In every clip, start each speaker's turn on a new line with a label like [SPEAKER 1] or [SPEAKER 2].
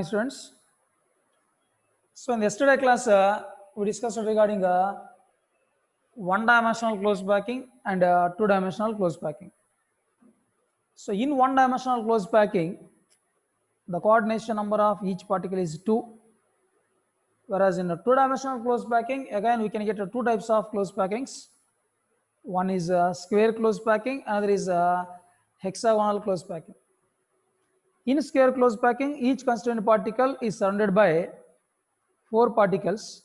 [SPEAKER 1] Hi students. So in yesterday class, we discussed regarding one-dimensional closed packing and two-dimensional closed packing. So in one-dimensional closed packing, the coordination number of each particle is 2, whereas in a two-dimensional closed packing, again we can get two types of closed packings. One is square closed packing, another is hexagonal closed packing. In square closed packing, each constituent particle is surrounded by 4 particles.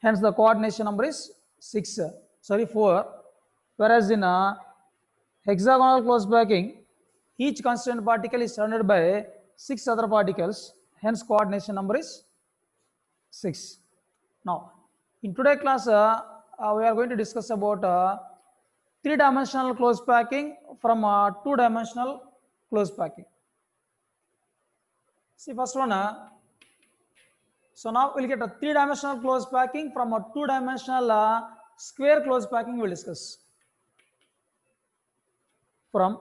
[SPEAKER 1] Hence the coordination number is 4. Whereas in a hexagonal closed packing, each constituent particle is surrounded by 6 other particles. Hence coordination number is 6. Now, in today's class, we are going to discuss about 3-dimensional closed packing from 2-dimensional closed packing. See, first one. So now we'll get a 3-dimensional closed packing from a 2-dimensional square closed packing we'll discuss. From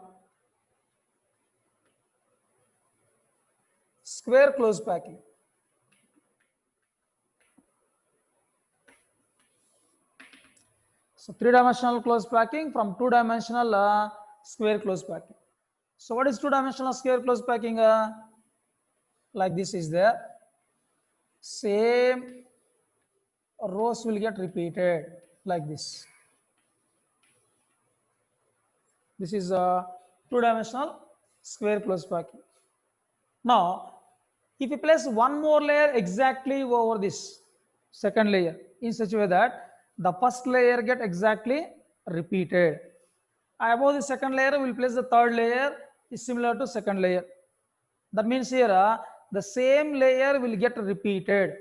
[SPEAKER 1] square closed packing. So 3-dimensional closed packing from 2-dimensional square closed packing. So what is 2-dimensional square closed packing? Like this is there. Same rows will get repeated like this. This is a 2-dimensional square closed packing. Now, if you place one more layer exactly over this second layer in such a way that the first layer get exactly repeated. Above the second layer, we will place the third layer is similar to second layer. That means here the same layer will get repeated.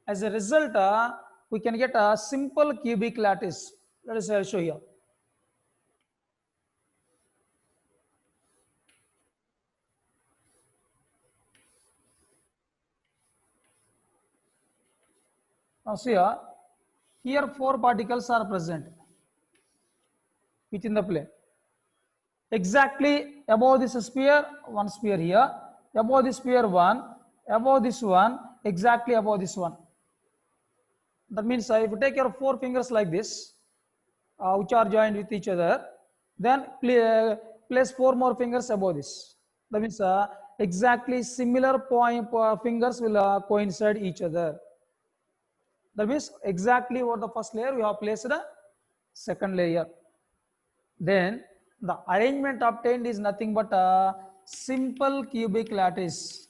[SPEAKER 1] As a result, we can get a simple cubic lattice. Let us show here. Now see here 4 particles are present within the plane. Exactly above this sphere, one sphere here, above this sphere one, above this one, exactly above this one. That means if you take your 4 fingers like this, which are joined with each other, then place 4 more fingers above this. That means exactly similar point fingers will coincide each other. That means exactly over the first layer we have placed the second layer. Then the arrangement obtained is nothing but a simple cubic lattice.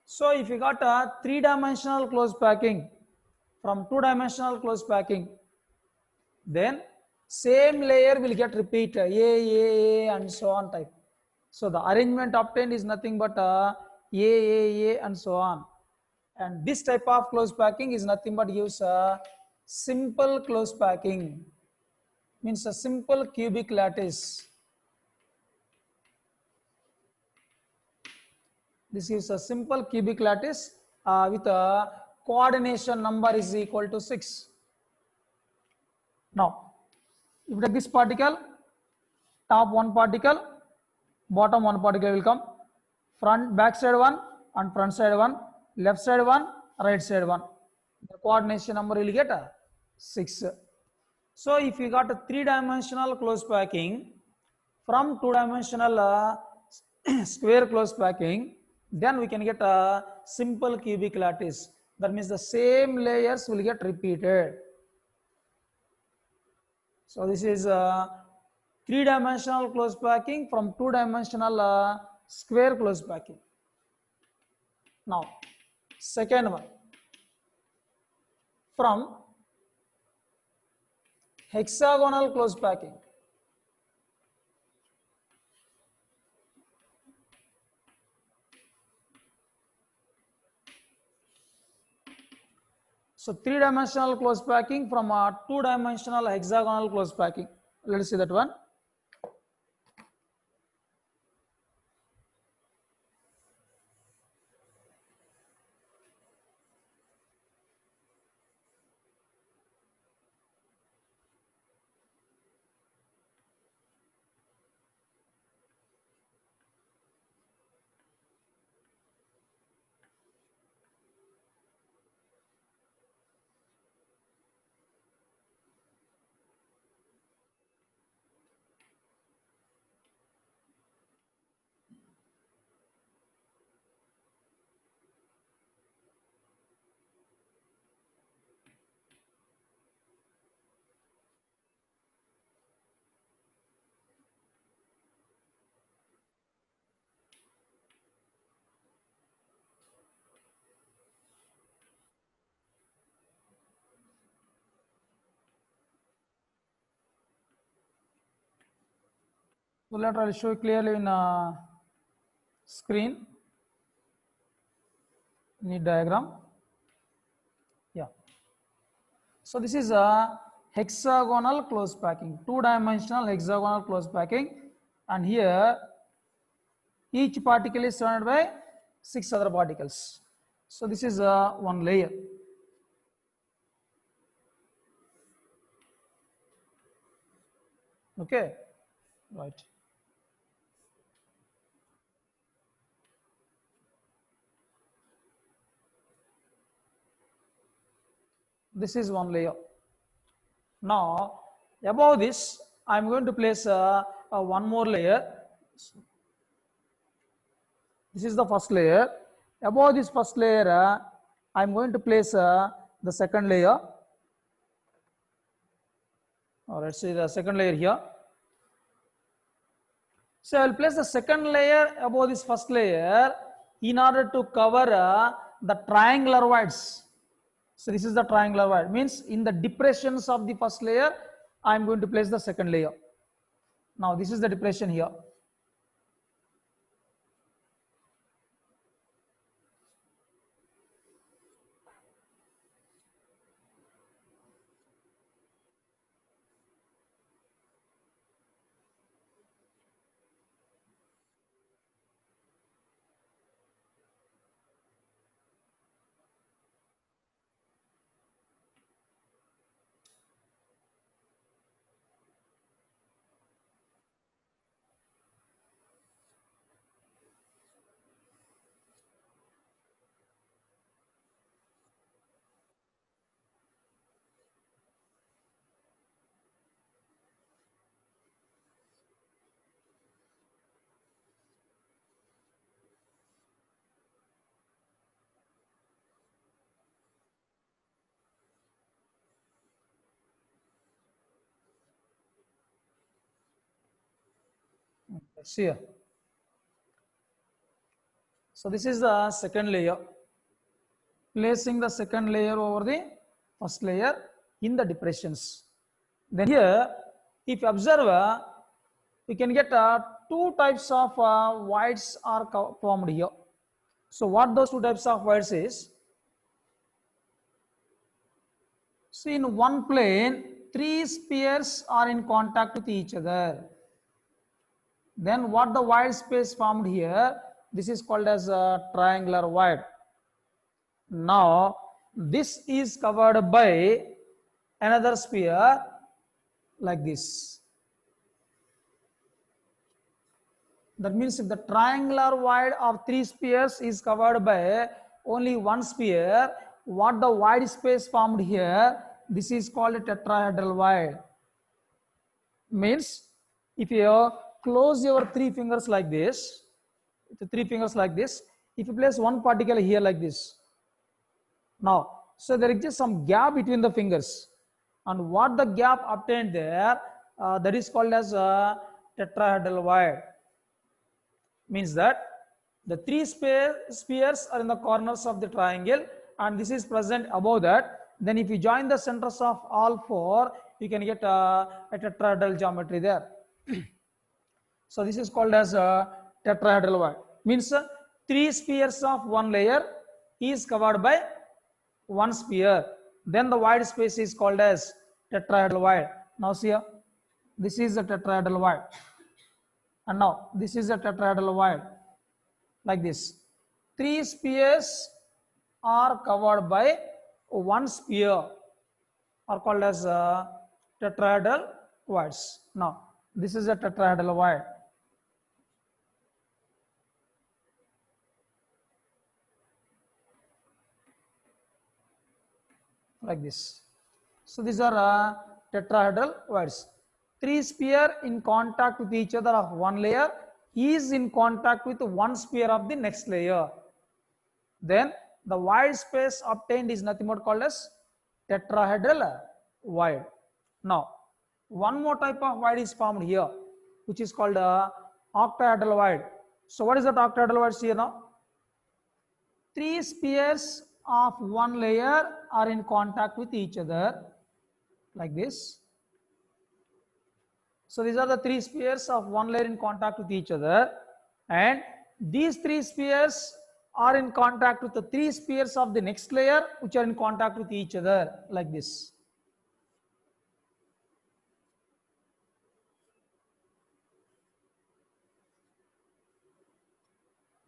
[SPEAKER 1] So if you got a 3-dimensional closed packing from 2-dimensional closed packing, then same layer will get repeated A, and so on type. So the arrangement obtained is nothing but A, and so on. And this type of closed packing is nothing but use a simple closed packing. Means a simple cubic lattice. This is a simple cubic lattice with a coordination number is equal to 6. Now, if you take this particle, top one particle, bottom one particle will come, back side one and front side one, left side one, right side one. The coordination number will get 6. So if you got a 3-dimensional closed packing from 2-dimensional square closed packing, then we can get a simple cubic lattice. That means the same layers will get repeated. So this is a 3-dimensional closed packing from 2-dimensional square closed packing. Now, second one, from hexagonal closed packing. So 3-dimensional closed packing from a 2-dimensional hexagonal closed packing. Let us see that one. So later I'll show you clearly in screen. Need diagram. Yeah. So this is a hexagonal close packing, two-dimensional hexagonal close packing, and here each particle is surrounded by 6 other particles. So this is one layer. Okay, right. This is one layer. Now above this, I am going to place one more layer. This is the first layer. Above this first layer, I am going to place the second layer. Let's see the second layer here. So I will place the second layer above this first layer in order to cover the triangular voids. So this is the triangular void. Means in the depressions of the first layer, I am going to place the second layer. Now this is the depression here. See here. So this is the second layer. Placing the second layer over the first layer in the depressions. Then here, if you observe, we can get two types of voids are formed here. So what those two types of voids is? See, in one plane, three spheres are in contact with each other. Then what the void space formed here, this is called as a triangular void. Now this is covered by another sphere like this. That means if the triangular void of three spheres is covered by only one sphere, what the void space formed here, this is called a tetrahedral void. Means if you close your three fingers like this, if you place one particle here like this, now, so there is just some gap between the fingers, and what the gap obtained there, that is called as a tetrahedral void. Means that the three spheres are in the corners of the triangle, and this is present above that. Then if you join the centers of all four, you can get a tetrahedral geometry there. So this is called as a tetrahedral void. Means three spheres of one layer is covered by one sphere. Then the void space is called as tetrahedral void. Now see here, this is a tetrahedral void, and now this is a tetrahedral void like this. Three spheres are covered by one sphere are called as tetrahedral voids. Now this is a tetrahedral void. Like this. So these are tetrahedral voids. Three sphere in contact with each other of one layer is in contact with one sphere of the next layer. Then the void space obtained is nothing but called as tetrahedral void. Now one more type of void is formed here, which is called octahedral void. So what is that octahedral void here now? Three spheres of one layer are in contact with each other like this. So these are the three spheres of one layer in contact with each other, and these three spheres are in contact with the three spheres of the next layer, which are in contact with each other like this.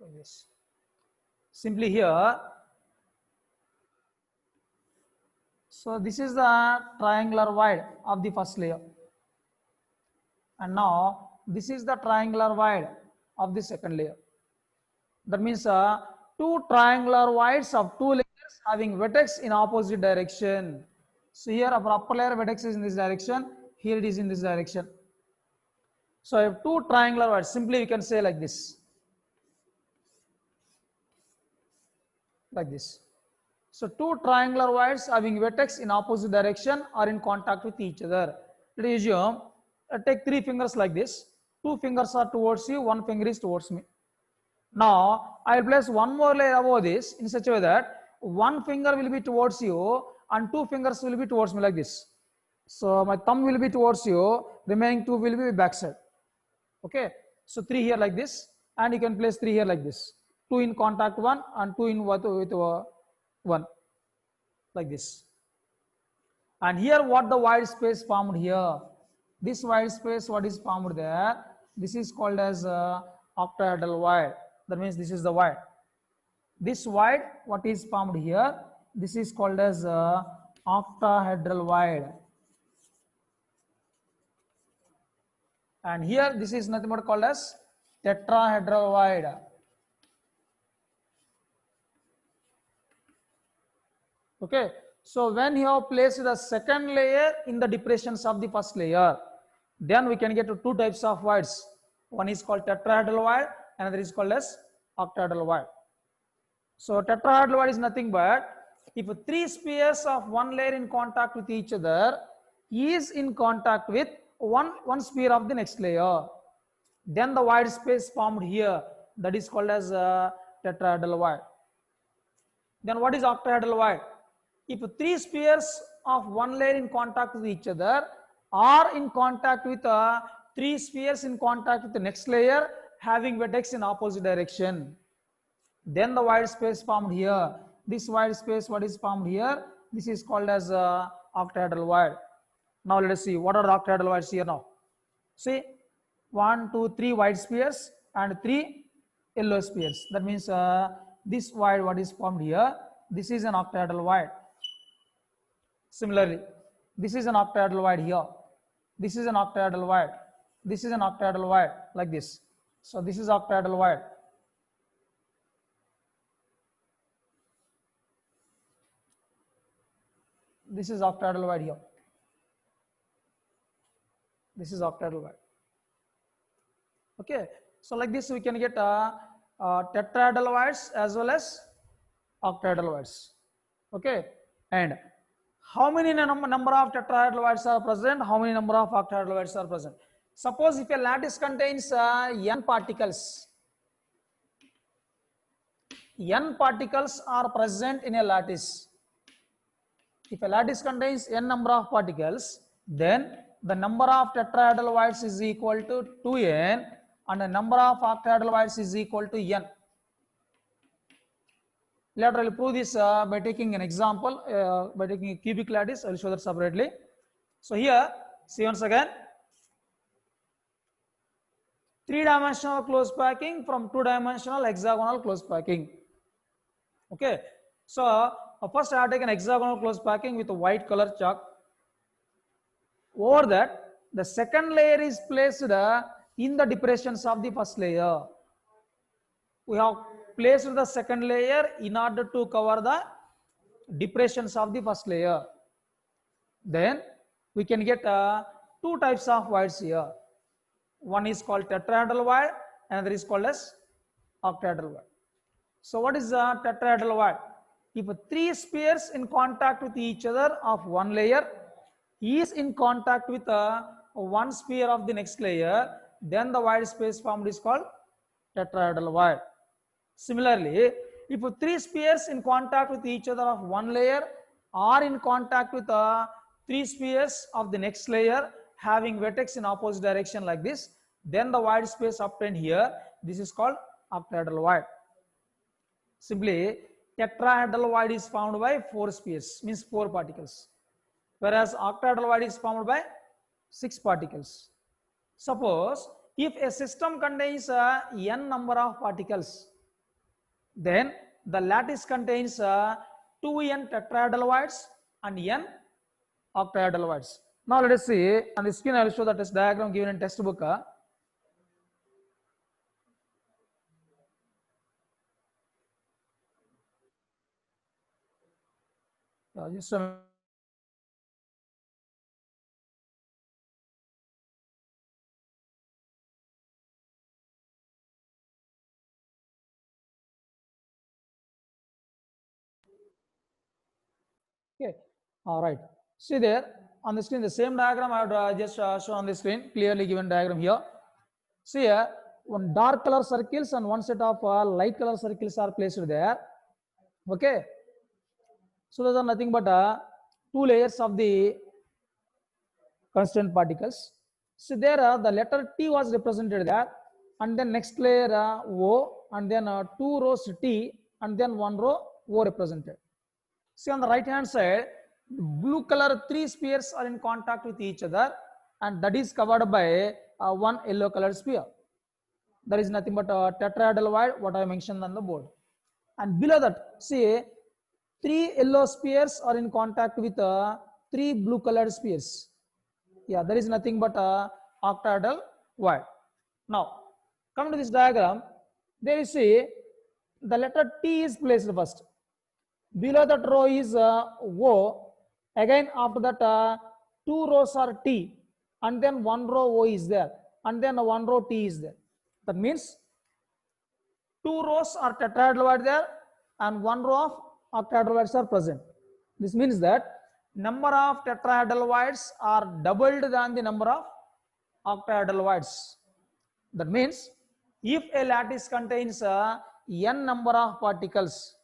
[SPEAKER 1] Like this. Simply here, so this is the triangular void of the first layer, and now this is the triangular void of the second layer. That means two triangular voids of two layers having vertex in opposite direction. So here our upper layer vertex is in this direction, here it is in this direction. So I have two triangular voids. Simply we can say like this. Like this. So two triangular voids having vertex in opposite direction are in contact with each other. Let us assume, take three fingers like this. Two fingers are towards you, one finger is towards me. Now I will place one more layer above this in such a way that one finger will be towards you and two fingers will be towards me like this. So my thumb will be towards you, remaining two will be backside. Okay, so three here like this, and you can place three here like this. Two in contact one and two in with one like this. And here what the wide space formed here, this wide space what is formed there, this is called as octahedral void. That means this is the void. This void what is formed here, this is called as octahedral void. And here this is nothing but called as tetrahedral void. Okay, so when you have placed the second layer in the depressions of the first layer, then we can get to two types of voids. One is called tetrahedral void, another is called as octahedral void. So tetrahedral void is nothing but if three spheres of one layer in contact with each other is in contact with one sphere of the next layer, then the void space formed here, that is called as tetrahedral void. Then what is octahedral void? If three spheres of one layer in contact with each other are in contact with three spheres in contact with the next layer having vertex in opposite direction, then the void space formed here, this void space what is formed here, this is called as octahedral void. Now let us see what are the octahedral voids here now. See, 1, 2, 3 white spheres and 3 yellow spheres. That means this void what is formed here, this is an octahedral void. Similarly, this is an octahedral void here, this is an octahedral void, this is an octahedral void like this. So this is octahedral void. This is octahedral void here. This is octahedral void. Okay, so like this we can get tetrahedral voids as well as octahedral voids. Okay, and how many number of tetrahedral voids are present? How many number of octahedral voids are present? Suppose if a lattice contains n particles, n particles are present in a lattice. If a lattice contains n number of particles, then the number of tetrahedral voids is equal to 2n and the number of octahedral voids is equal to n. Later I will prove this by taking an example, by taking a cubic lattice. I will show that separately. So here, see once again, three-dimensional close packing from two-dimensional hexagonal close packing. Okay, so first I have taken hexagonal close packing with a white color chalk. Over that, the second layer is placed in the depressions of the first layer. We have placed the second layer in order to cover the depressions of the first layer. Then we can get two types of voids here. One is called tetrahedral void, another is called as octahedral void. So what is the tetrahedral void? If three spheres in contact with each other of one layer is in contact with one sphere of the next layer, then the void space formed is called tetrahedral void. Similarly, if three spheres in contact with each other of one layer are in contact with three spheres of the next layer having vertex in opposite direction like this, then the void space obtained here, this is called octahedral void. Simply, tetrahedral void is formed by 4 spheres, means 4 particles, whereas octahedral void is formed by 6 particles. Suppose if a system contains n number of particles, then the lattice contains 2n tetrahedral voids and n octahedral voids. Now let us see on the screen. I will show the test diagram given in textbook. Just a okay, all right. See there on the screen, the same diagram I have just shown on the screen, clearly given diagram here. See here, one dark color circles and one set of light color circles are placed there. Okay, so those are nothing but 2 layers of the constant particles. So there the letter T was represented there, and then next layer O, and then 2 rows T, and then 1 row O represented. See on the right hand side, blue color 3 spheres are in contact with each other, and that is covered by 1 yellow colored sphere. There is nothing but a tetrahedral void, what I mentioned on the board. And below that, see 3 yellow spheres are in contact with 3 blue colored spheres. Yeah, there is nothing but a octahedral void. Now, come to this diagram, there you see the letter T is placed first. Below that row is O. Again, after that, 2 rows are T, and then 1 row O is there, and then 1 row T is there. That means 2 rows are tetrahedral void there, and 1 row of octahedral voids are present. This means that number of tetrahedral voids are doubled than the number of octahedral voids. That means if a lattice contains n number of particles,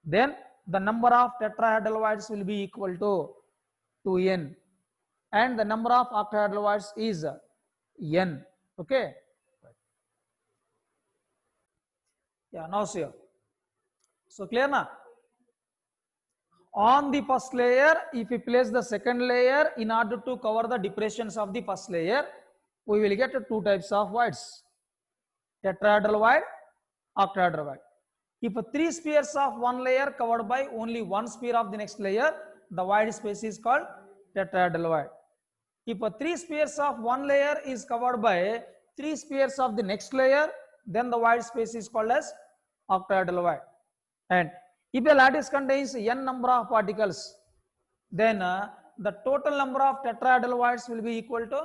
[SPEAKER 1] then the number of tetrahedral voids will be equal to 2n, and the number of octahedral voids is n. Okay. Yeah, now see. So clear now? On the first layer, if we place the second layer in order to cover the depressions of the first layer, we will get 2 types of voids: tetrahedral void, octahedral void. If 3 spheres of one layer covered by only 1 sphere of the next layer, the void space is called tetrahedral void. If 3 spheres of one layer is covered by 3 spheres of the next layer, then the void space is called as octahedral void. And if a lattice contains n number of particles, then the total number of tetrahedral voids will be equal to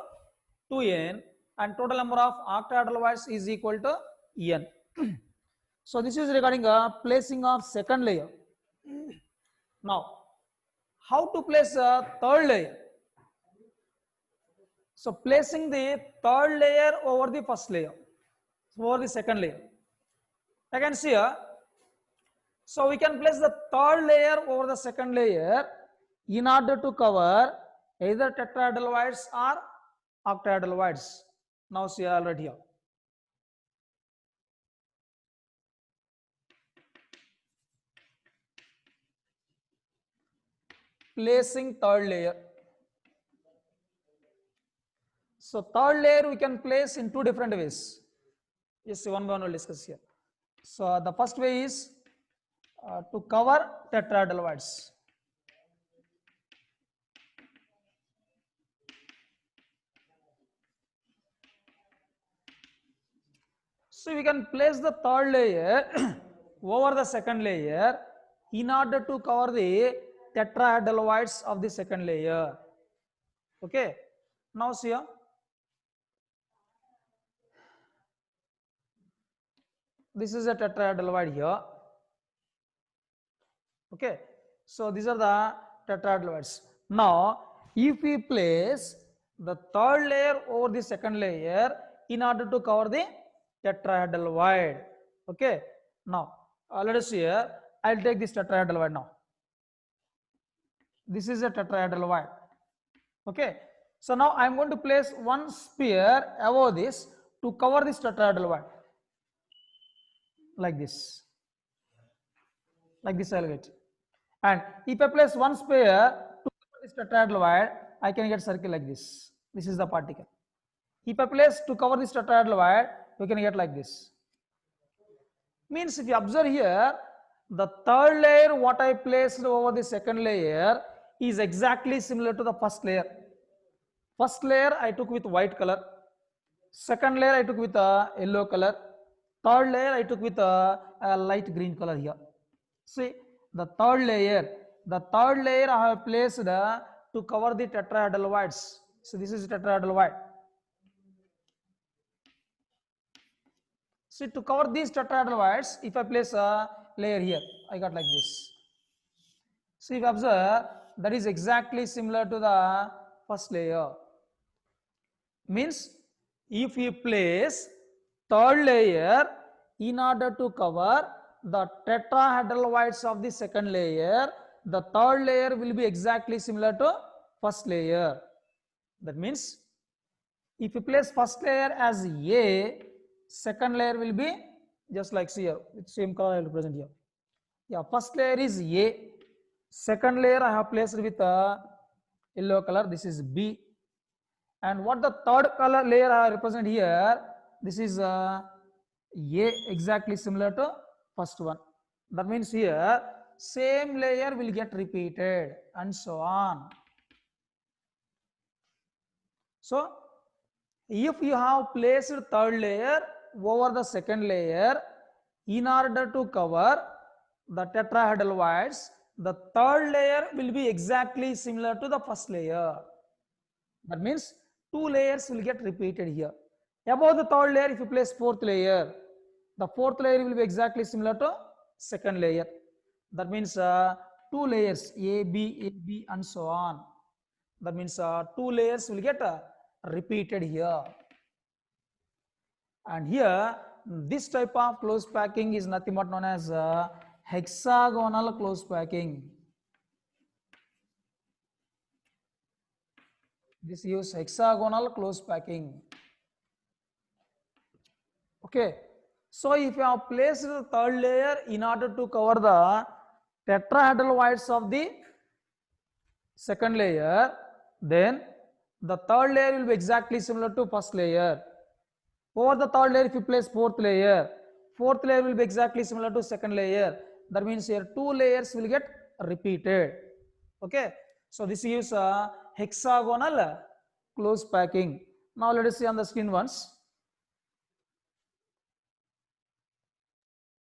[SPEAKER 1] 2n, and total number of octahedral voids is equal to n. So this is regarding placing of second layer. Now, how to place a third layer? So placing the third layer over the first layer, over the second layer. I can see here. So we can place the third layer over the second layer in order to cover either tetrahedral voids or octahedral voids. Now see already here. Placing third layer. So third layer we can place in 2 different ways. Yes, one by one we'll discuss here. So the first way is to cover tetrahedral voids. So we can place the third layer over the second layer in order to cover the tetrahedral voids of the second layer. Okay. Now see here. This is a tetrahedral void here. Okay. So these are the tetrahedral voids. Now, if we place the third layer over the second layer in order to cover the tetrahedral void. Okay. Now, let us see here. I'll take this tetrahedral void now. This is a tetrahedral void. Okay. So now I am going to place one sphere above this to cover this tetrahedral void, like this. Like this I will get. And if I place one sphere to cover this tetrahedral void, I can get circle like this. This is the particle. If I place to cover this tetrahedral void, we can get like this. Means if you observe here, the third layer what I placed over the second layer is exactly similar to the first layer. First layer I took with white color. Second layer I took with a yellow color. Third layer I took with a light green color here. See the third layer I have placed to cover the tetrahedral voids. So this is tetrahedral void. See to cover these tetrahedral voids, if I place a layer here, I got like this. See if you observe, that is exactly similar to the first layer. Means if you place third layer in order to cover the tetrahedral voids of the second layer, the third layer will be exactly similar to first layer. That means if you place first layer as A, second layer will be just like here with same color I will present here. Yeah, first layer is A, second layer I have placed with a yellow color, this is B. And what the third color layer I represent here, this is A, exactly similar to first one. That means here same layer will get repeated and so on. So if you have placed third layer over the second layer in order to cover the tetrahedral voids, the third layer will be exactly similar to the first layer. That means two layers will get repeated here. Above the third layer, if you place fourth layer, the fourth layer will be exactly similar to second layer. That means two layers A, B, and so on. That means two layers will get repeated here. And here, this type of close packing is nothing but known as hexagonal close packing. This use hexagonal close packing. Okay. So if you have placed the third layer in order to cover the tetrahedral voids of the second layer, then the third layer will be exactly similar to first layer. Over the third layer, if you place fourth layer will be exactly similar to second layer. That means here two layers will get repeated. Okay. So this is a hexagonal close packing. Now let us see on the screen once.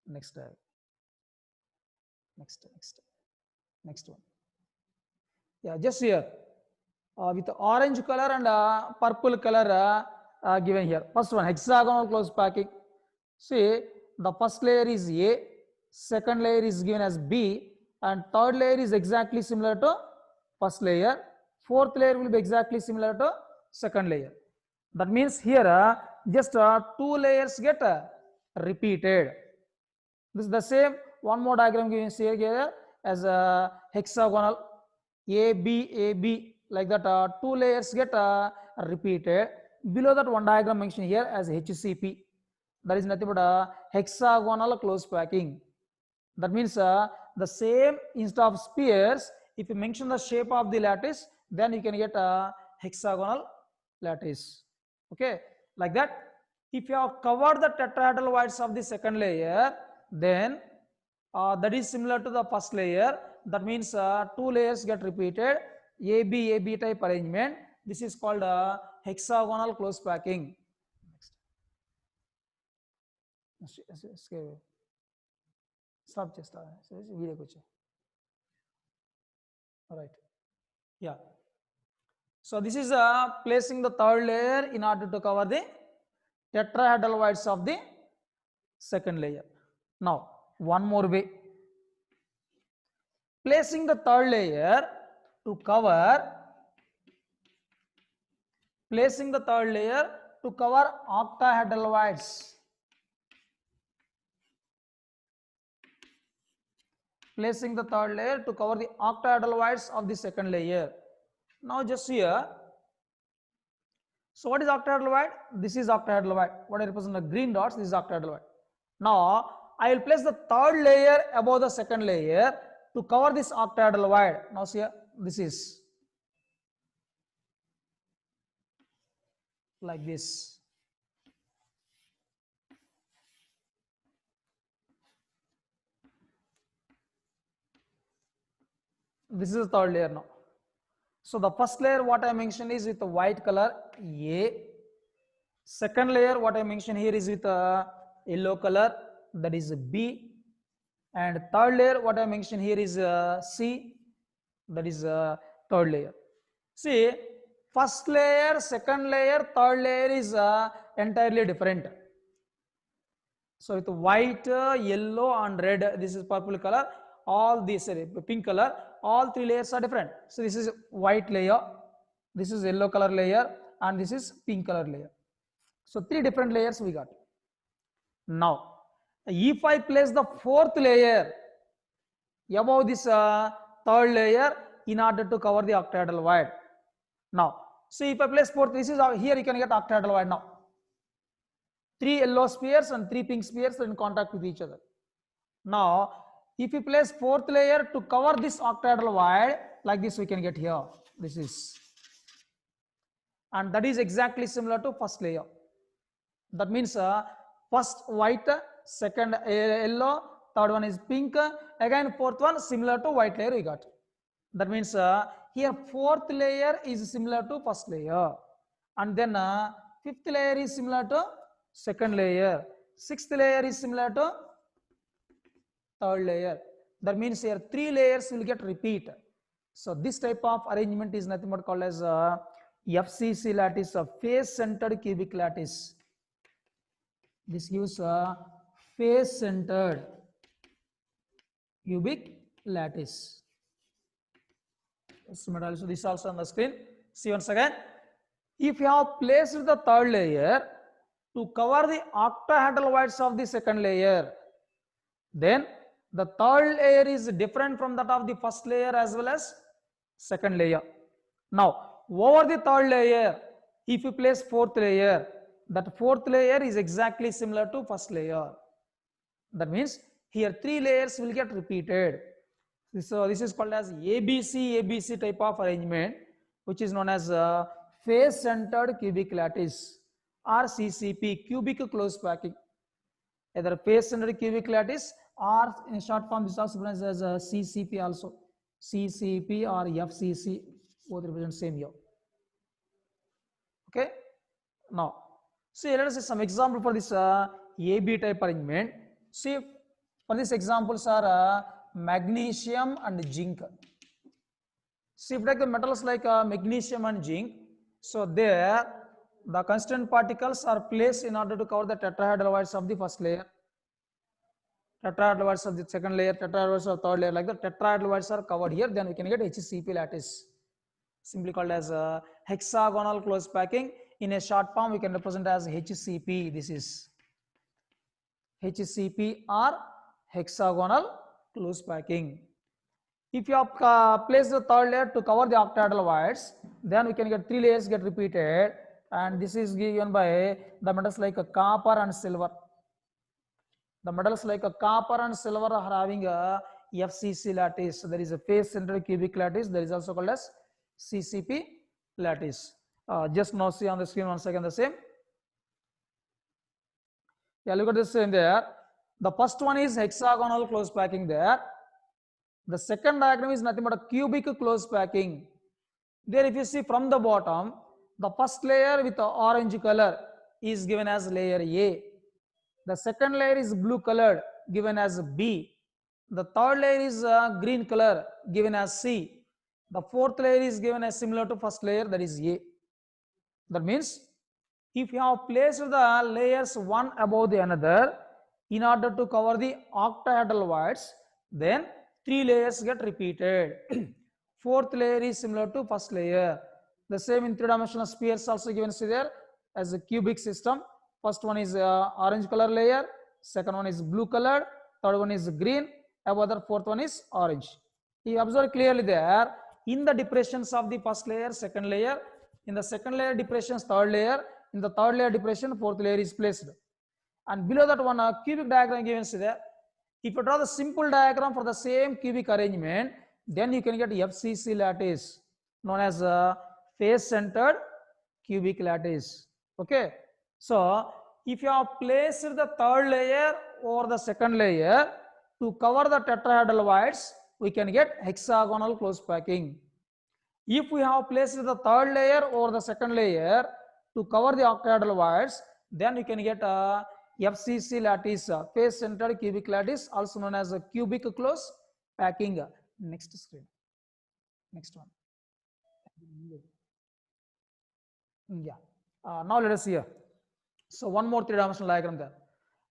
[SPEAKER 1] Next one. Yeah, just here with orange color and purple color given here. First one, hexagonal close packing. See, the first layer is A, second layer is given as B, and third layer is exactly similar to first layer. Fourth layer will be exactly similar to second layer. That means here just two layers get repeated. This is the same. One more diagram given here as a hexagonal AB, like that two layers get repeated. Below that one diagram mentioned here as HCP. That is nothing but a hexagonal close packing. That means the same instead of spheres, if you mention the shape of the lattice, then you can get a hexagonal lattice. Okay, like that. If you have covered the tetrahedral voids of the second layer, then that is similar to the first layer. That means two layers get repeated, AB type arrangement. This is called hexagonal close packing. Stop just video. All right. Yeah. So this is placing the third layer in order to cover the tetrahedral voids of the second layer. Now, one more way. Placing the third layer to cover octahedral voids. Placing the third layer to cover the octahedral voids of the second layer. Now just here, So what is octahedral void? This is octahedral void. What I represent the green dots, this is octahedral void. Now I will place the third layer above the second layer to cover this octahedral void. Now see here, this is like this. This is the third layer now. So the first layer what I mentioned is with the white color A. Second layer what I mentioned here is with a yellow color, that is B. And third layer what I mentioned here is C, that is third layer. See, first layer, second layer, third layer is entirely different. So with white, yellow and red, this is purple color, all these pink color, all three layers are different. So this is white layer, this is yellow color layer, and this is pink color layer. So three different layers we got. Now, if I place the fourth layer above this third layer in order to cover the octahedral void. Now, see if I place fourth, this is here you can get octahedral void now. Three yellow spheres and three pink spheres are in contact with each other. Now, if you place fourth layer to cover this octahedral void, like this we can get here. This is, and that is exactly similar to first layer. That means first white, second yellow, third one is pink, again fourth one similar to white layer we got. That means here fourth layer is similar to first layer, and then fifth layer is similar to second layer, sixth layer is similar to third layer. That means here three layers will get repeat. So this type of arrangement is nothing but called as FCC lattice, face centered cubic lattice. This gives a face centered cubic lattice. So this is also on the screen. See once again, if you have placed the third layer to cover the octahedral voids of the second layer, then the third layer is different from that of the first layer as well as second layer. Now, over the third layer, if you place fourth layer, that fourth layer is exactly similar to first layer. That means here three layers will get repeated. So this is called as ABC type of arrangement, which is known as face centered cubic lattice or CCP, cubic close packing. Either face centered cubic lattice or in short form this is also known as CCP also. CCP or FCC, both represent same here. Okay. Now, see, let us see some example for this AB type arrangement. See, for these examples are magnesium and zinc. See, if you take the metals like magnesium and zinc, so there the constant particles are placed in order to cover the tetrahedral voids of the first layer, tetrahedral voids of the second layer, tetrahedral voids of the third layer, like the tetrahedral voids are covered here, then we can get HCP lattice, simply called as hexagonal close packing. In a short form, we can represent as HCP. This is HCP or hexagonal close packing. If you have placed the third layer to cover the octahedral voids, then we can get three layers get repeated, and this is given by the metals like copper and silver. The metals like copper and silver are having a FCC lattice. So there is a face centered cubic lattice. There is also called as CCP lattice. Just now see on the screen once again the same. Yeah, look at this in there. The first one is hexagonal close packing there. The second diagram is nothing but a cubic close packing. There if you see from the bottom, the first layer with the orange color is given as layer A. The second layer is blue colored, given as B. The third layer is green color, given as C. The fourth layer is given as similar to first layer, that is A. That means if you have placed the layers one above the another in order to cover the octahedral voids, then three layers get repeated. Fourth layer is similar to first layer. The same in three-dimensional spheres also given there as a cubic system. First one is orange color layer, second one is blue colored, third one is green, above the fourth one is orange. You observe clearly there, in the depressions of the first layer, second layer, In the second layer depressions, third layer. In the third layer depression, fourth layer is placed. And below that one cubic diagram given there. If you draw the simple diagram for the same cubic arrangement, then you can get FCC lattice known as face centered cubic lattice. Okay. So if you have placed the third layer or the second layer to cover the tetrahedral voids, we can get hexagonal close packing. If we have placed the third layer or the second layer to cover the octahedral voids, then we can get a FCC lattice, face centered cubic lattice, also known as a cubic close packing. Next screen. Next one. Yeah. Now let us see here. So one more three-dimensional diagram there.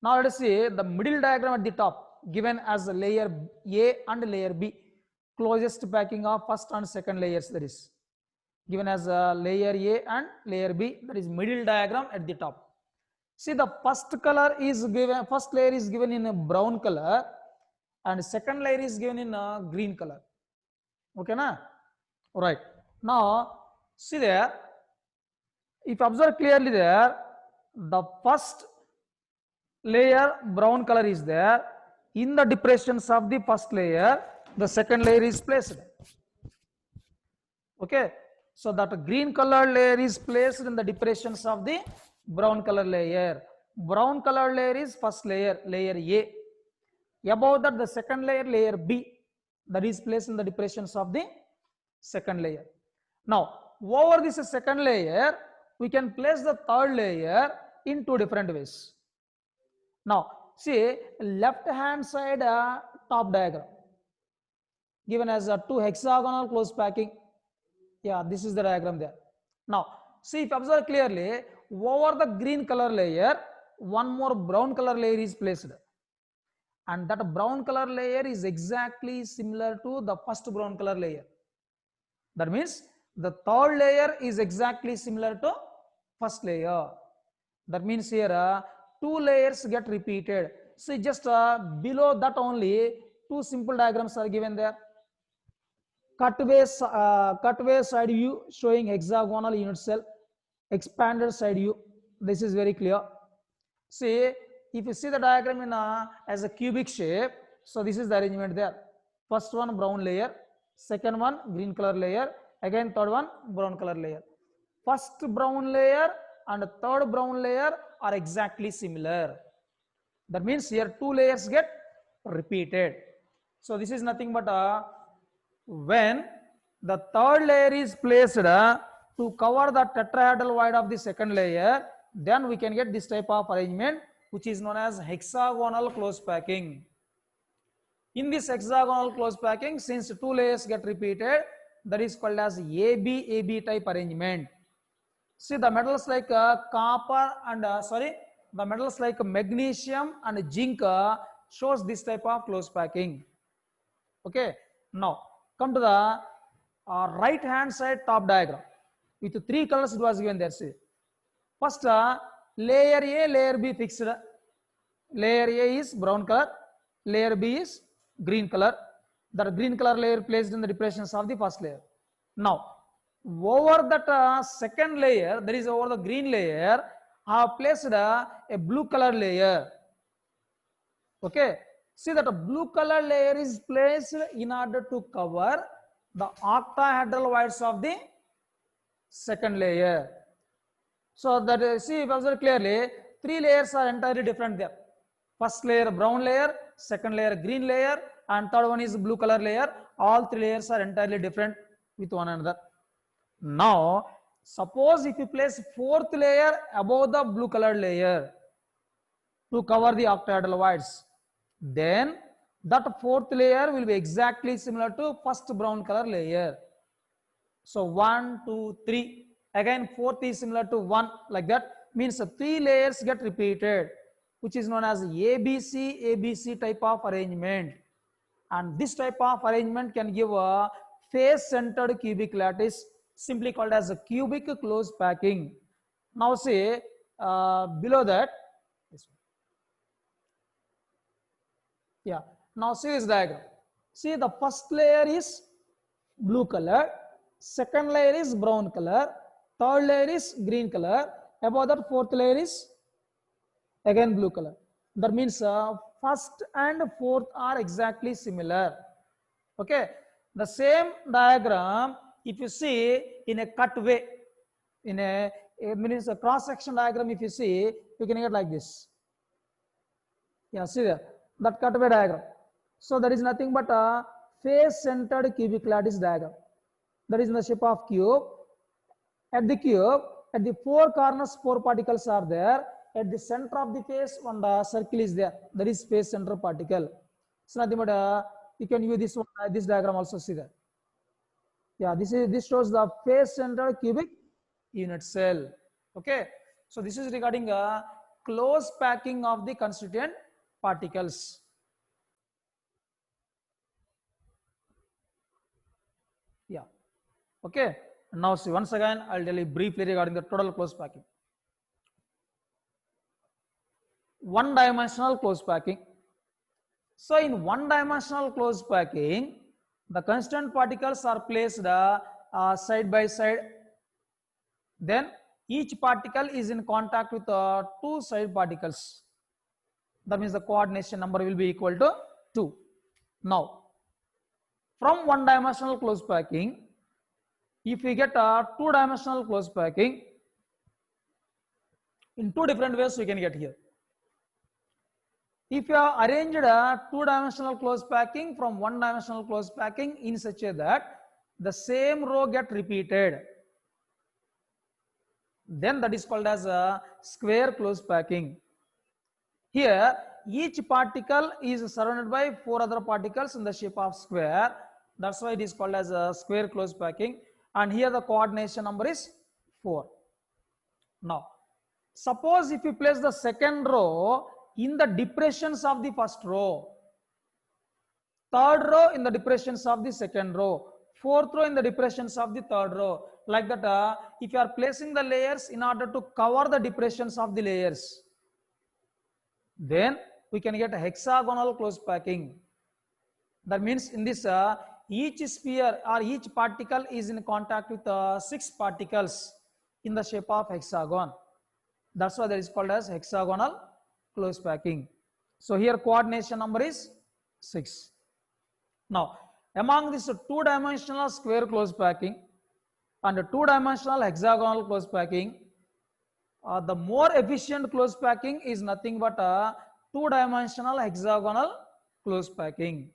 [SPEAKER 1] Now let us see the middle diagram at the top given as layer A and layer B, closest packing of first and second layers, that is given as layer A and layer B, that is middle diagram at the top. See, the first color is given, first layer is given in a brown color and second layer is given in a green color. Okay na? Right. Now see there, if you observe clearly there, the first layer brown color is there. In the depressions of the first layer, the second layer is placed. Okay. So that green color layer is placed in the depressions of the brown color layer. Brown color layer is first layer, layer A. Above that, the second layer, layer B, that is placed in the depressions of the second layer. Now, over this second layer, we can place the third layer in two different ways. Now, see, left hand side top diagram given as a two hexagonal close packing. Yeah, this is the diagram there. Now, see, if you observe clearly, over the green color layer, one more brown color layer is placed. And that brown color layer is exactly similar to the first brown color layer. That means the third layer is exactly similar to first layer. That means here two layers get repeated. See, just below that only two simple diagrams are given there. Cutaway side view showing hexagonal unit cell, expanded side view. This is very clear. See, if you see the diagram in as a cubic shape, so this is the arrangement there. First one brown layer, second one green color layer, again third one brown color layer. First brown layer and third brown layer are exactly similar. That means here two layers get repeated. So this is nothing but when the third layer is placed to cover the tetrahedral void of the second layer, then we can get this type of arrangement, which is known as hexagonal close packing. In this hexagonal close packing, since two layers get repeated, that is called as AB type arrangement. See, the metals like copper and the metals like magnesium and zinc shows this type of close packing. Okay. Now come to the right hand side top diagram with three colors it was given there. See, first layer A, layer B fixed. Layer A is brown color, layer B is green color. The green color layer placed in the depressions of the first layer. Now over that second layer, that is over the green layer, I have placed a blue color layer. Okay. See that a blue color layer is placed in order to cover the octahedral voids of the second layer. So that see, if you observe clearly, three layers are entirely different there. First layer brown layer, second layer green layer, and third one is blue color layer. All three layers are entirely different with one another. Now, suppose if you place fourth layer above the blue color layer to cover the octahedral voids, then that fourth layer will be exactly similar to first brown color layer. So 1, 2, 3. Again, fourth is similar to 1, like that. Means three layers get repeated, which is known as ABC type of arrangement. And this type of arrangement can give a face-centered cubic lattice, simply called as a cubic close packing. Now see, below that, yeah, now see this diagram. See, the first layer is blue color, second layer is brown color, third layer is green color, above that fourth layer is again blue color. That means first and fourth are exactly similar. Okay, the same diagram, if you see in a cut way, in a means a cross section diagram, if you see, you can get like this. Yeah, see there, that cut way diagram. So that is nothing but a face centered cubic lattice diagram. That is in the shape of cube. At the cube, at the four corners, four particles are there. At the center of the face, one circle is there. That is face center particle. So nothing but you can use this one, this diagram also, see that. Yeah, this shows the face center cubic unit cell. Okay, so this is regarding a close packing of the constituent particles. Yeah. Okay. Now see, once again, I'll tell you briefly regarding the total close packing. One dimensional close packing. So in one dimensional close packing, the constant particles are placed side by side. Then each particle is in contact with two side particles. That means the coordination number will be equal to 2. Now, from one dimensional close packing, if we get a two dimensional close packing, in two different ways we can get here. If you have arranged a two dimensional close packing from one dimensional close packing in such a that the same row get repeated, then that is called as a square close packing. Here each particle is surrounded by four other particles in the shape of square. That's why it is called as a square close packing. And here the coordination number is 4. Now, suppose if you place the second row in the depressions of the first row, third row in the depressions of the second row, fourth row in the depressions of the third row, like that if you are placing the layers in order to cover the depressions of the layers, then we can get a hexagonal close packing. That means in this each sphere or each particle is in contact with 6 particles in the shape of hexagon. That's why that is called as hexagonal close packing. So here coordination number is 6. Now among this two-dimensional square close packing and two-dimensional hexagonal close packing, the more efficient close packing is nothing but a two-dimensional hexagonal close packing.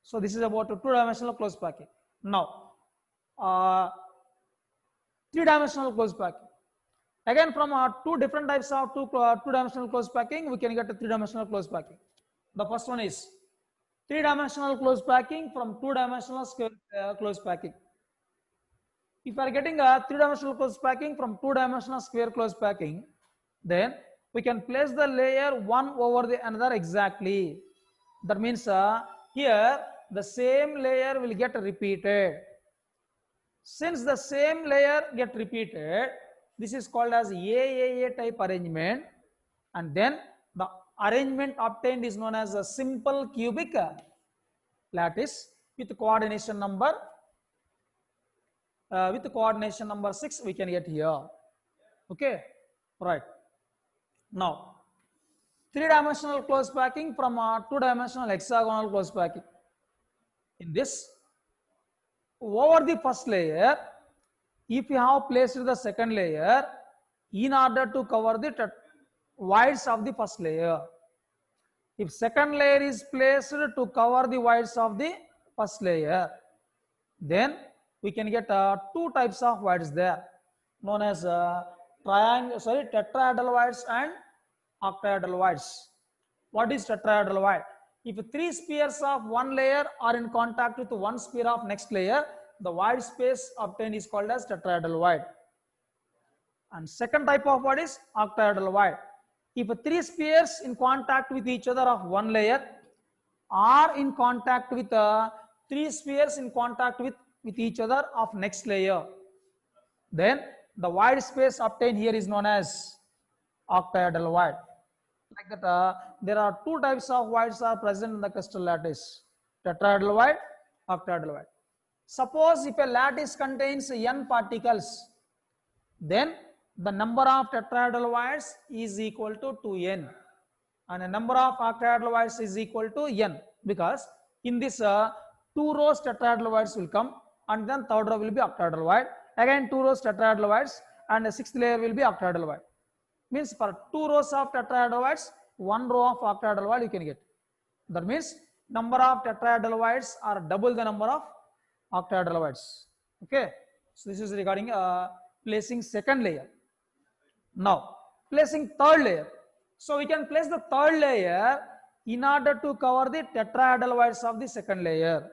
[SPEAKER 1] So this is about a two-dimensional close packing. Now three-dimensional close packing. Again, from two different types of two-dimensional close packing, we can get a three-dimensional close packing. The first one is three-dimensional close packing from two-dimensional close packing. If we are getting a three-dimensional close packing from two-dimensional square close packing, then we can place the layer one over the another exactly. That means here the same layer will get repeated. Since the same layer get repeated, this is called as AAA type arrangement, and then the arrangement obtained is known as a simple cubic lattice with coordination number 6 we can get here. Okay, right. Now three-dimensional close packing from two-dimensional hexagonal close packing. In this, over the first layer, if you have placed the second layer in order to cover the voids of the first layer, if second layer is placed to cover the voids of the first layer, then we can get two types of voids there, known as tetrahedral voids and octahedral voids. What is tetrahedral void? If three spheres of one layer are in contact with one sphere of next layer, the void space obtained is called as tetrahedral void. And second type of void is octahedral void. If three spheres in contact with each other of one layer are in contact with three spheres in contact with each other of next layer, then the void space obtained here is known as octahedral void. Like that, there are two types of voids are present in the crystal lattice: tetrahedral void, octahedral void. Suppose if a lattice contains n particles, then the number of tetrahedral wires is equal to 2n, and the number of octahedral wires is equal to n, because in this two rows tetrahedral wires will come, and then third row will be octahedral wire, again two rows tetrahedral wires, and the sixth layer will be octahedral wire. Means for two rows of tetrahedral wires, one row of octahedral wire you can get. That means number of tetrahedral wires are double the number of octahedral wires. Okay, so this is regarding placing second layer. Now placing third layer. So we can place the third layer in order to cover the tetrahedral wires of the second layer.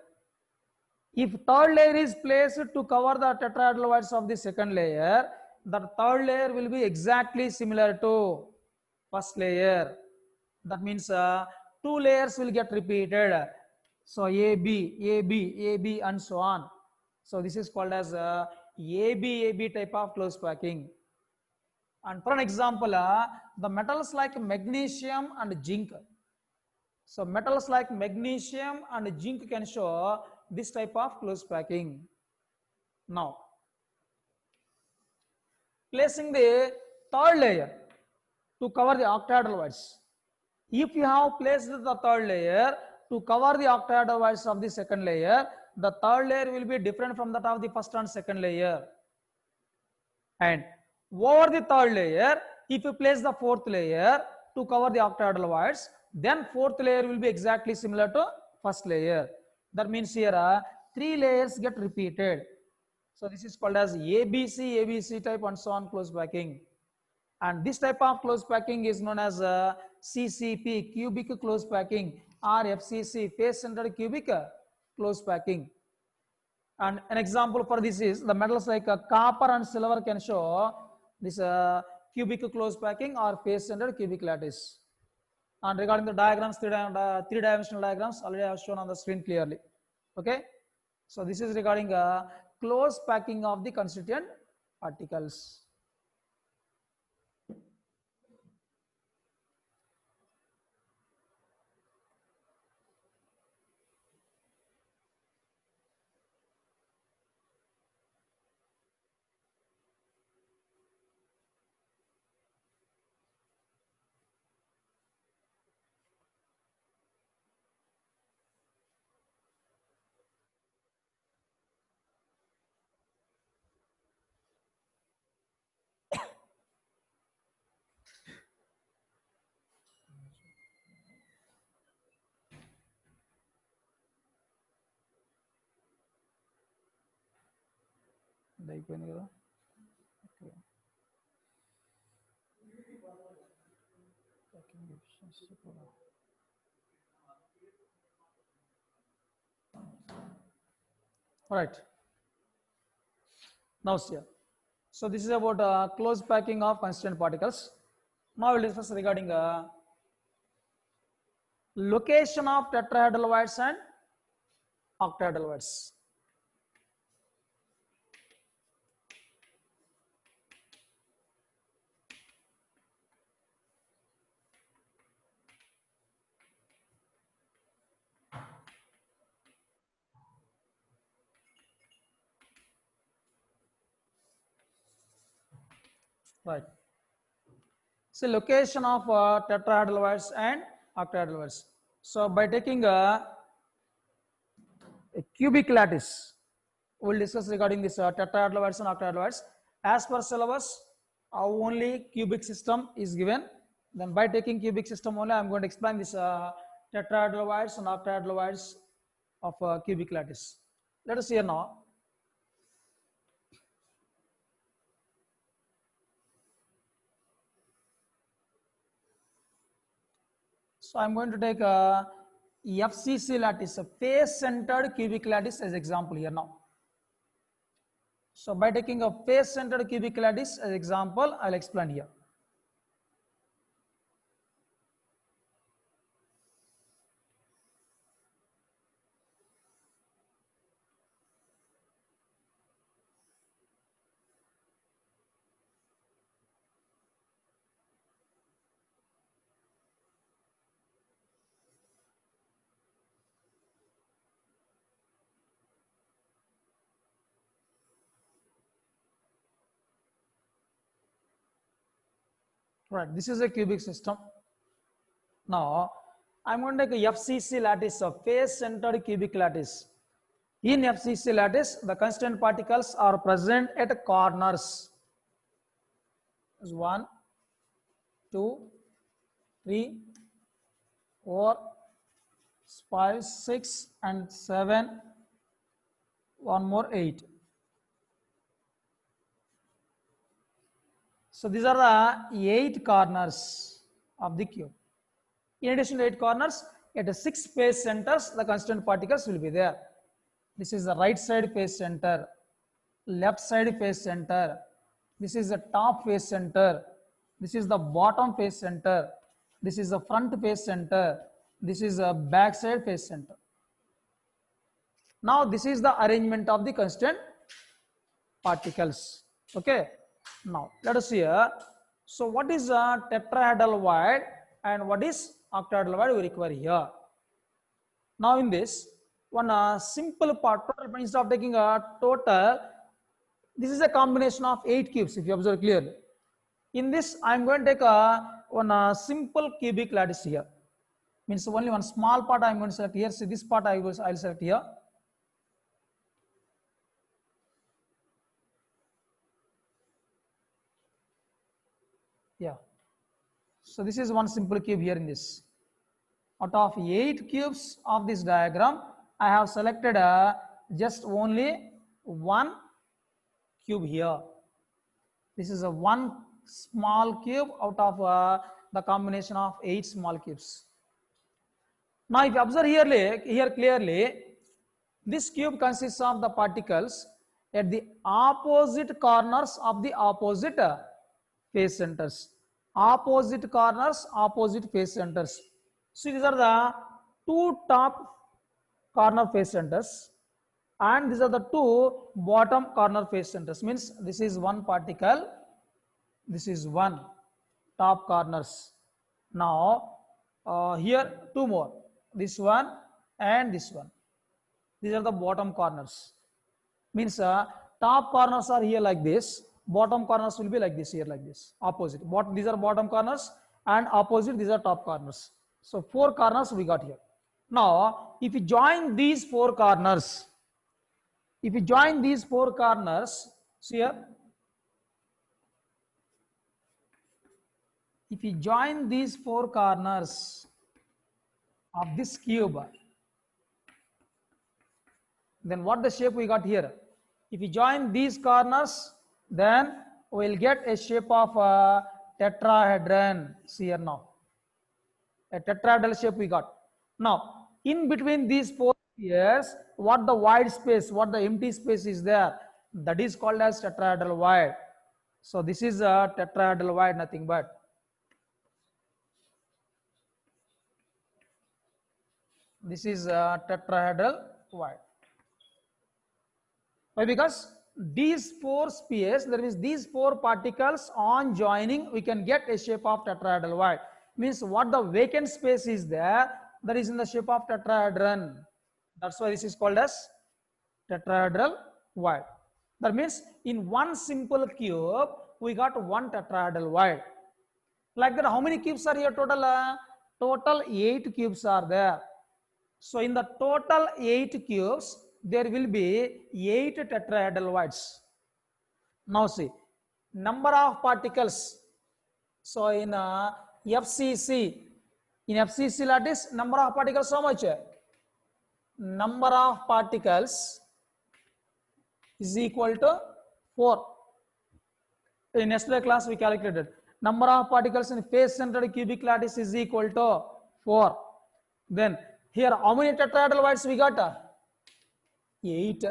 [SPEAKER 1] If third layer is placed to cover the tetrahedral wires of the second layer, the third layer will be exactly similar to first layer. That means two layers will get repeated. So AB, AB, AB, and so on. So this is called as AB, AB type of close packing. And for an example, the metals like magnesium and zinc. So metals like magnesium and zinc can show this type of close packing. Now, placing the third layer to cover the octahedral wires. If you have placed the third layer to cover the octahedral wires of the second layer, the third layer will be different from that of the first and second layer. And over the third layer, if you place the fourth layer to cover the octahedral wires, then fourth layer will be exactly similar to first layer. That means here three layers get repeated. So this is called as ABC, ABC type and so on close packing. And this type of close packing is known as CCP, cubic close packing, or FCC, face-centered cubic close packing. And an example for this is the metals like copper and silver can show this cubic close packing or face-centered cubic lattice. And regarding the diagrams, three-dimensional diagrams already I have shown on the screen clearly. Okay, so this is regarding close packing of the constituent particles. All right. Now see here. So this is about close packing of constituent particles. Now we'll discuss regarding location of tetrahedral wires and octahedral wires. Right. So location of tetrahedral wires and octahedral wires. So by taking a cubic lattice, we'll discuss regarding this tetrahedral wires and octahedral wires. As per syllabus, only cubic system is given. Then by taking cubic system only, I'm going to explain this tetrahedral wires and octahedral wires of cubic lattice. Let us hear now. So I'm going to take a FCC lattice, a face-centered cubic lattice as example here now. So by taking a face-centered cubic lattice as example, I'll explain here. Right, this is a cubic system. Now, I'm going to take a FCC lattice, a face-centered cubic lattice. In FCC lattice, the constant particles are present at corners. 1, 2, 3, 4, 5, 6, and 7. One more 8. So these are the 8 corners of the cube. In addition to 8 corners, at 6 face centers, the constant particles will be there. This is the right side face center, left side face center. This is the top face center. This is the bottom face center. This is the front face center. This is the back side face center. Now this is the arrangement of the constant particles. Okay. Now let us see here. So what is a tetrahedral void and what is octahedral void we require here. Now in this one simple part, total, instead of taking a total, this is a combination of 8 cubes if you observe clearly. In this I am going to take one simple cubic lattice here. Means only one small part I am going to select here. See this part I will select here. Yeah. So this is one simple cube here in this. Out of 8 cubes of this diagram, I have selected just only one cube here. This is a one small cube out of the combination of 8 small cubes. Now if you observe here clearly, this cube consists of the particles at the opposite corners of the opposite face centers. Opposite corners, opposite face centers. So these are the 2 top corner face centers and these are the 2 bottom corner face centers. Means this is one particle, this is one top corners. Now here 2 more, this one and this one. These are the bottom corners. Means top corners are here like this, bottom corners will be like this here, like this, opposite. These are bottom corners and opposite these are top corners. So 4 corners we got here. Now if you join these 4 corners, see here, if you join these 4 corners of this cube, then what the shape we got here? If you join these corners, then we will get a shape of a tetrahedron. See here now, a tetrahedral shape we got. Now in between these 4 spheres, what the void space, what the empty space is there, that is called as tetrahedral void. So this is a tetrahedral void, nothing but. This is a tetrahedral void. Why? Because these 4 spheres, that means these 4 particles on joining, we can get a shape of tetrahedral void. Means what the vacant space is there, that is in the shape of tetrahedron. That's why this is called as tetrahedral void. That means in one simple cube, we got one tetrahedral void. Like that, how many cubes are here total? Total 8 cubes are there. So in the total 8 cubes, there will be 8 tetrahedral voids. Now see, number of particles. So in FCC lattice, number of particles how much? Number of particles is equal to 4. In yesterday class we calculated. Number of particles in face-centered cubic lattice is equal to 4. Then here how many tetrahedral voids we got? 8.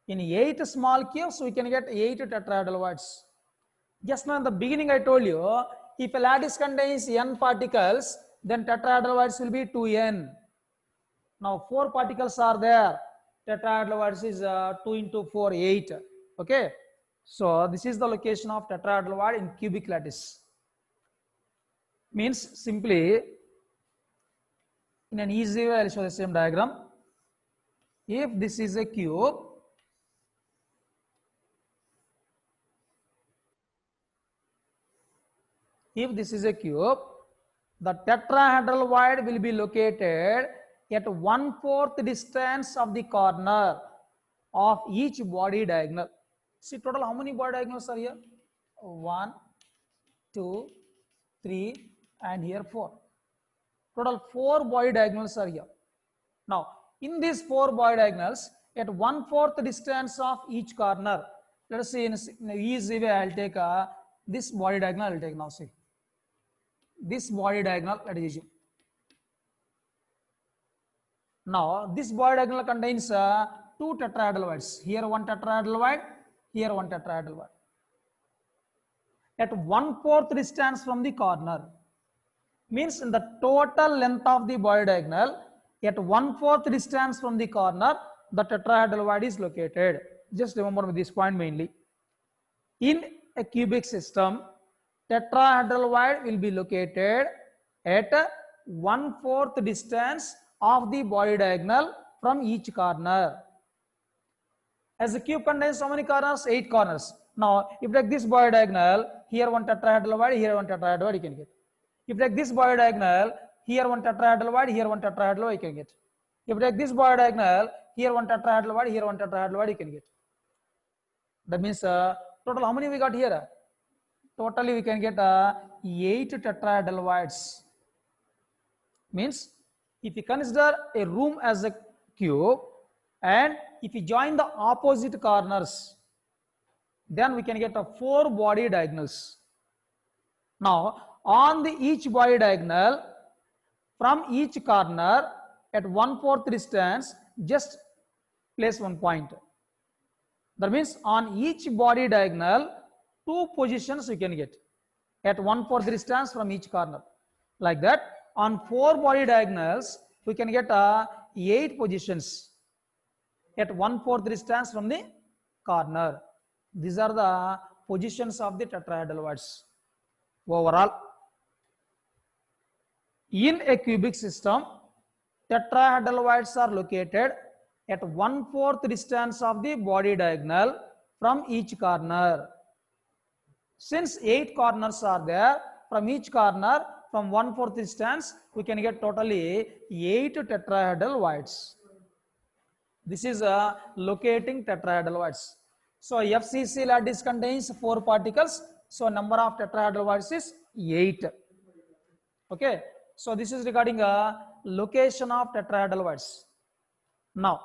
[SPEAKER 1] In 8 small cubes we can get 8 tetrahedral voids. Just now in the beginning I told you, if a lattice contains n particles, then tetrahedral voids will be 2n. Now 4 particles are there. Tetrahedral voids is 2 into 4, 8. Okay. So this is the location of tetrahedral void in cubic lattice. Means simply, in an easy way I will show the same diagram. If this is a cube, If this is a cube, the tetrahedral void will be located at 1/4 distance of the corner of each body diagonal. See, total how many body diagonals are here? 1, 2, 3, and here 4. Total 4 body diagonals are here. Now, in these 4 body diagonals, at 1/4 distance of each corner, let us see in an easy way, I'll take this body diagonal, I'll take now, see. This body diagonal, let us assume. Now, this body diagonal contains 2 tetrahedral voids. Here one tetrahedral void, here one tetrahedral void. At 1/4 distance from the corner, means in the total length of the body diagonal, at 1/4 distance from the corner, the tetrahedral void is located. Just remember this point mainly. In a cubic system, tetrahedral void will be located at 1/4 distance of the body diagonal from each corner. As the cube contains how many corners? 8 corners. Now, if you take this body diagonal, here one tetrahedral void, here one tetrahedral void, you can get. If you take this body diagonal, here one tetrahedral void, here one tetrahedral void, you can get. If you take this body diagonal, here one tetrahedral void, here one tetrahedral void, you can get. That means total how many we got here? Totally we can get 8 tetrahedral voids. Means if you consider a room as a cube and if you join the opposite corners, then we can get 4 body diagonals. Now, on the each body diagonal, from each corner at 1/4 distance, just place one point. That means on each body diagonal, 2 positions you can get at 1/4 distance from each corner. Like that, on 4 body diagonals, we can get 8 positions at 1/4 distance from the corner. These are the positions of the tetrahedral voids. Overall, in a cubic system, tetrahedral voids are located at 1/4 distance of the body diagonal from each corner. Since 8 corners are there, from each corner, from 1/4 distance, we can get totally 8 tetrahedral voids. This is a locating tetrahedral voids. So FCC lattice contains 4 particles. So number of tetrahedral voids is 8. Okay. So this is regarding a location of tetrahedral voids. Now,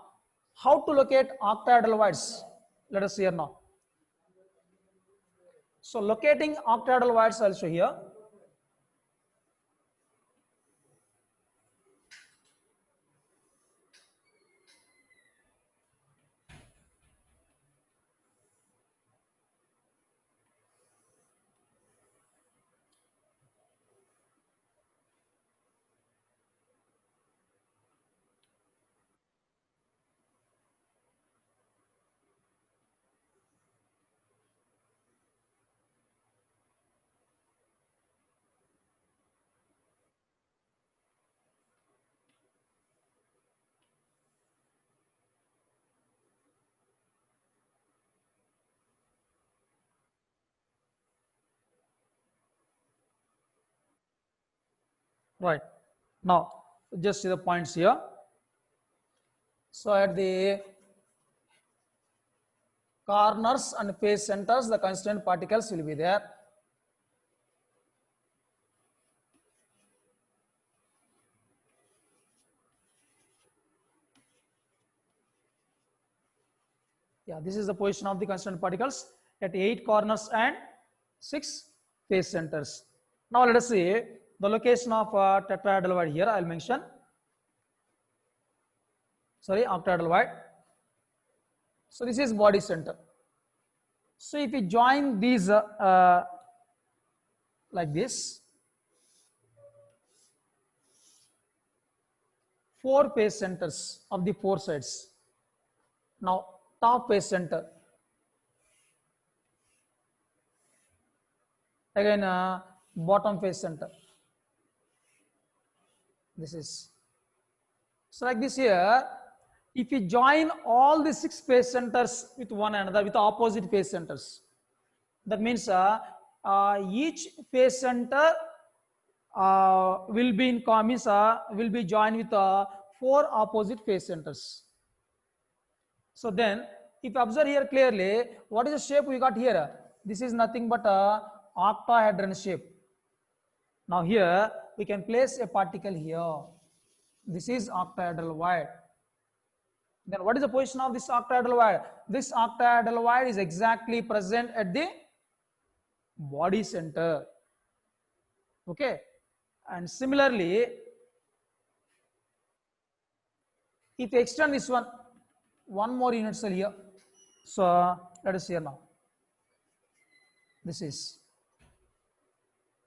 [SPEAKER 1] how to locate octahedral voids? Let us see here now. So locating octahedral voids also here. Right. Now, just see the points here. So at the corners and face centers, the constituent particles will be there. Yeah, this is the position of the constituent particles at 8 corners and 6 face centers. Now let us see the location of tetrahedral void here. I'll mention. Sorry, octahedral void. So this is body center. So if you join these like this, 4 face centers of the 4 sides. Now top face center. Again bottom face center. This is. So like this here, if you join all the 6 face centers with one another, with opposite face centers, that means each face center will be in commons, will be joined with four opposite face centers. So then, if you observe here clearly, what is the shape we got here? This is nothing but a octahedron shape. Now here we can place a particle here. This is octahedral void. Then what is the position of this octahedral void? This octahedral void is exactly present at the body center. Okay. And similarly, if you extend this one more unit cell here. So let us see here now. This is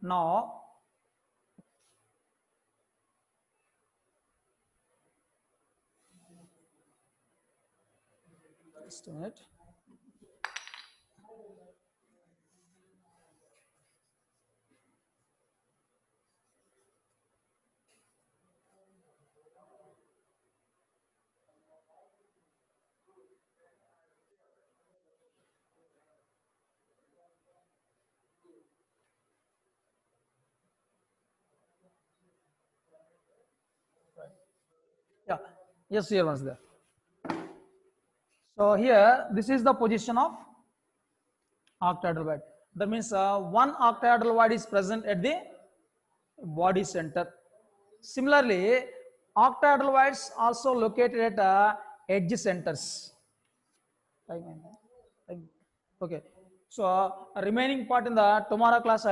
[SPEAKER 1] now just a minute. Yeah, yes, here once there. So here, this is the position of octahedral void. That means one octahedral void is present at the body center. Similarly, octahedral voids also located at edge centers. Okay. So remaining part in the tomorrow class.